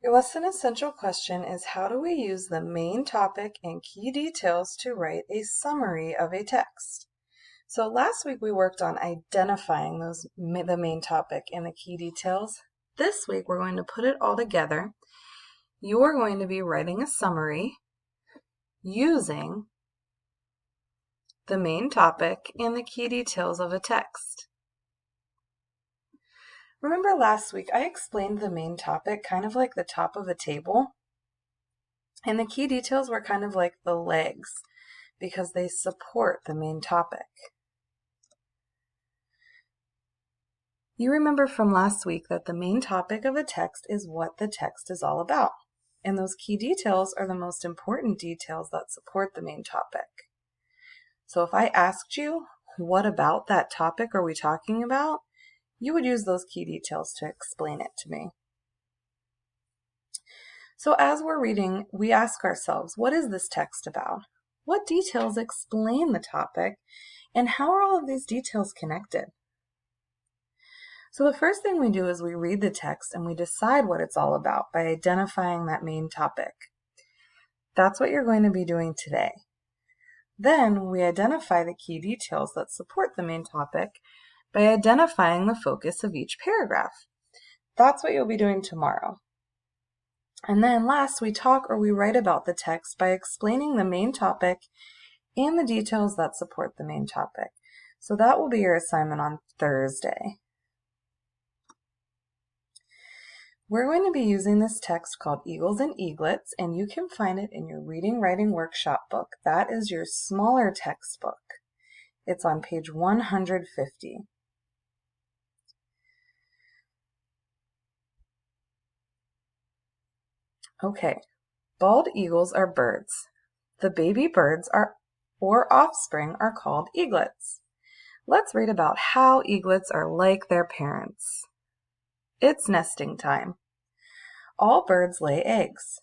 Your lesson essential question is, how do we use the main topic and key details to write a summary of a text? So last week we worked on identifying the main topic and the key details. This week we're going to put it all together. You are going to be writing a summary using the main topic and the key details of a text. Remember last week I explained the main topic kind of like the top of a table, and the key details were kind of like the legs because they support the main topic. You remember from last week that the main topic of a text is what the text is all about, and those key details are the most important details that support the main topic. So if I asked you, what about that topic are we talking about? You would use those key details to explain it to me. So as we're reading, we ask ourselves, what is this text about? What details explain the topic? And how are all of these details connected? So the first thing we do is we read the text and we decide what it's all about by identifying that main topic. That's what you're going to be doing today. Then we identify the key details that support the main topic by identifying the focus of each paragraph. That's what you'll be doing tomorrow. And then last, we talk or we write about the text by explaining the main topic and the details that support the main topic. So that will be your assignment on Thursday. We're going to be using this text called Eagles and Eaglets, and you can find it in your Reading Writing Workshop book. That is your smaller textbook. It's on page 150. Okay, bald eagles are birds. The baby birds or offspring are called eaglets. Let's read about how eaglets are like their parents. It's nesting time. All birds lay eggs.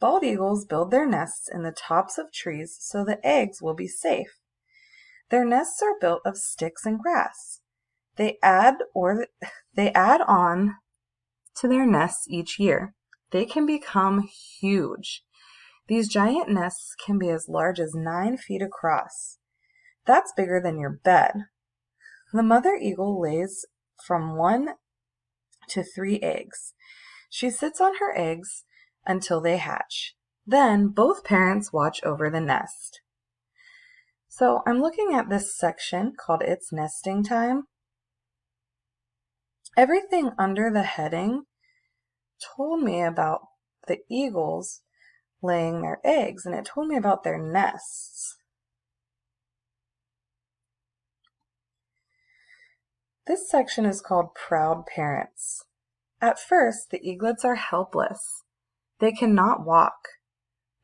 Bald eagles build their nests in the tops of trees so the eggs will be safe. Their nests are built of sticks and grass. They add on to their nests each year. They can become huge. These giant nests can be as large as 9 feet across. That's bigger than your bed. The mother eagle lays from 1 to 3 eggs. She sits on her eggs until they hatch. Then both parents watch over the nest. So I'm looking at this section called It's Nesting Time. Everything under the heading told me about the eagles laying their eggs, and it told me about their nests. This section is called Proud Parents. At first, the eaglets are helpless. They cannot walk.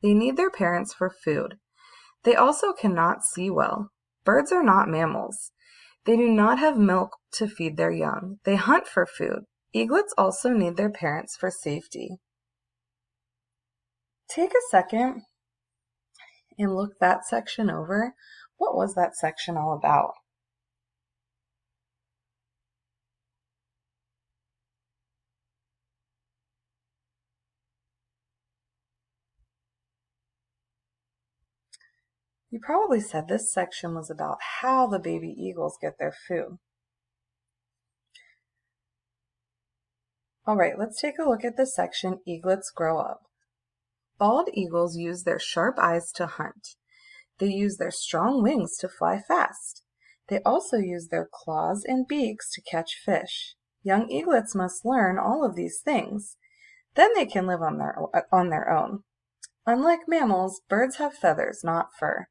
They need their parents for food. They also cannot see well. Birds are not mammals. They do not have milk to feed their young. They hunt for food. Eaglets also need their parents for safety. Take a second and look that section over. What was that section all about? You probably said this section was about how the baby eagles get their food. All right, let's take a look at the section Eaglets Grow Up. Bald eagles use their sharp eyes to hunt. They use their strong wings to fly fast. They also use their claws and beaks to catch fish. Young eaglets must learn all of these things. Then they can live on their own. Unlike mammals, birds have feathers, not fur.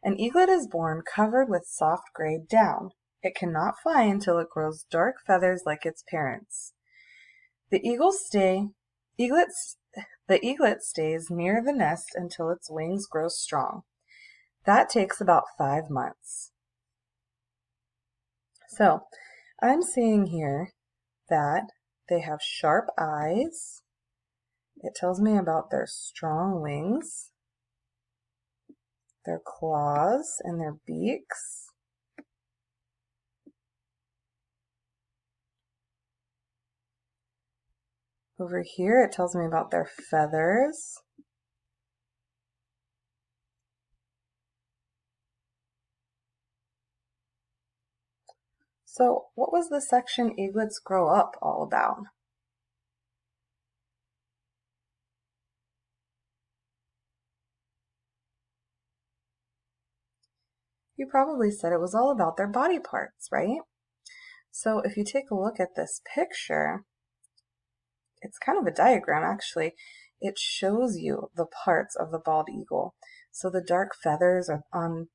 An eaglet is born covered with soft gray down. It cannot fly until it grows dark feathers like its parents. The eaglet stays near the nest until its wings grow strong. That takes about 5 months. So I'm seeing here that they have sharp eyes. It tells me about their strong wings, their claws, and their beaks. Over here it tells me about their feathers. So what was the section Eaglets Grow Up all about? You probably said it was all about their body parts, right? So if you take a look at this picture, it's kind of a diagram actually. It shows you the parts of the bald eagle. So the dark feathers are on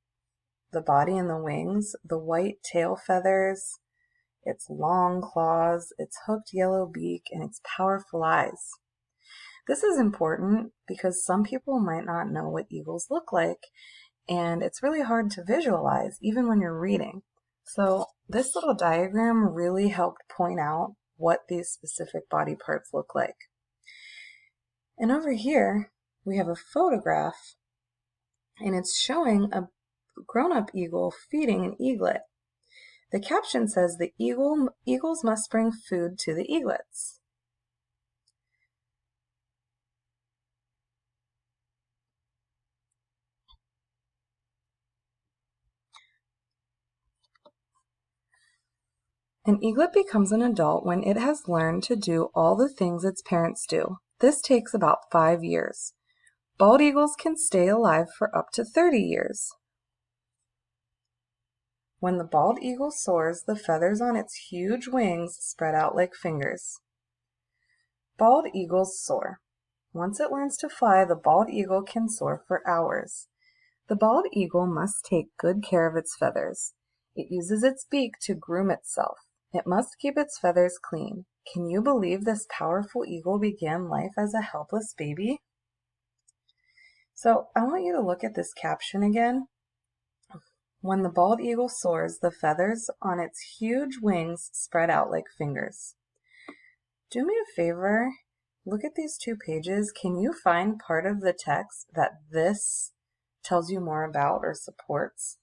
the body and the wings, the white tail feathers, its long claws, its hooked yellow beak, and its powerful eyes. This is important because some people might not know what eagles look like, and it's really hard to visualize even when you're reading. So this little diagram really helped point out what these specific body parts look like. And over here, we have a photograph, and it's showing a grown-up eagle feeding an eaglet. The caption says, "The eagles must bring food to the eaglets." An eaglet becomes an adult when it has learned to do all the things its parents do. This takes about 5 years. Bald eagles can stay alive for up to 30 years. When the bald eagle soars, the feathers on its huge wings spread out like fingers. Bald eagles soar. Once it learns to fly, the bald eagle can soar for hours. The bald eagle must take good care of its feathers. It uses its beak to groom itself. It must keep its feathers clean. Can you believe this powerful eagle began life as a helpless baby? So I want you to look at this caption again. When the bald eagle soars, the feathers on its huge wings spread out like fingers. Do me a favor, look at these 2 pages. Can you find part of the text that this tells you more about or supports?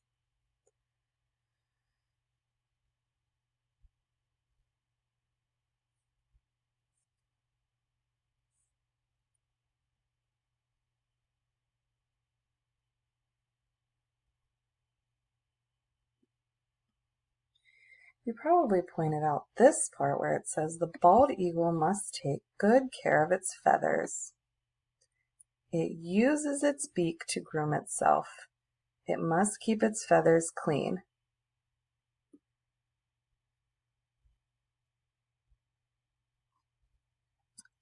You probably pointed out this part where it says the bald eagle must take good care of its feathers. It uses its beak to groom itself. It must keep its feathers clean.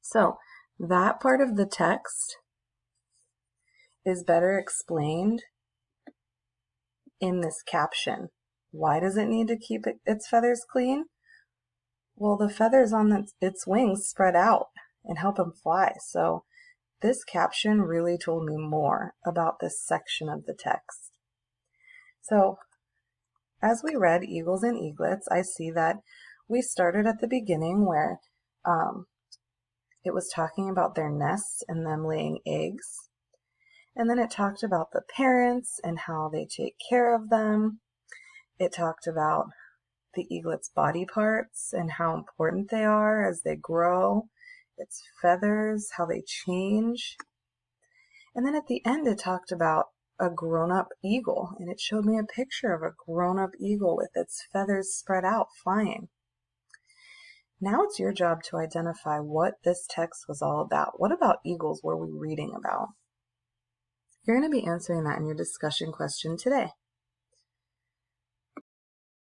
So that part of the text is better explained in this caption. Why does it need to keep its feathers clean? Well, the feathers on its wings spread out and help them fly. So this caption really told me more about this section of the text. So as we read Eagles and Eaglets, I see that we started at the beginning where it was talking about their nests and them laying eggs. And then it talked about the parents and how they take care of them. It talked about the eaglet's body parts and how important they are as they grow, its feathers, how they change. And then at the end it talked about a grown-up eagle, and it showed me a picture of a grown-up eagle with its feathers spread out flying. Now it's your job to identify what this text was all about. What about eagles were we reading about? You're going to be answering that in your discussion question today.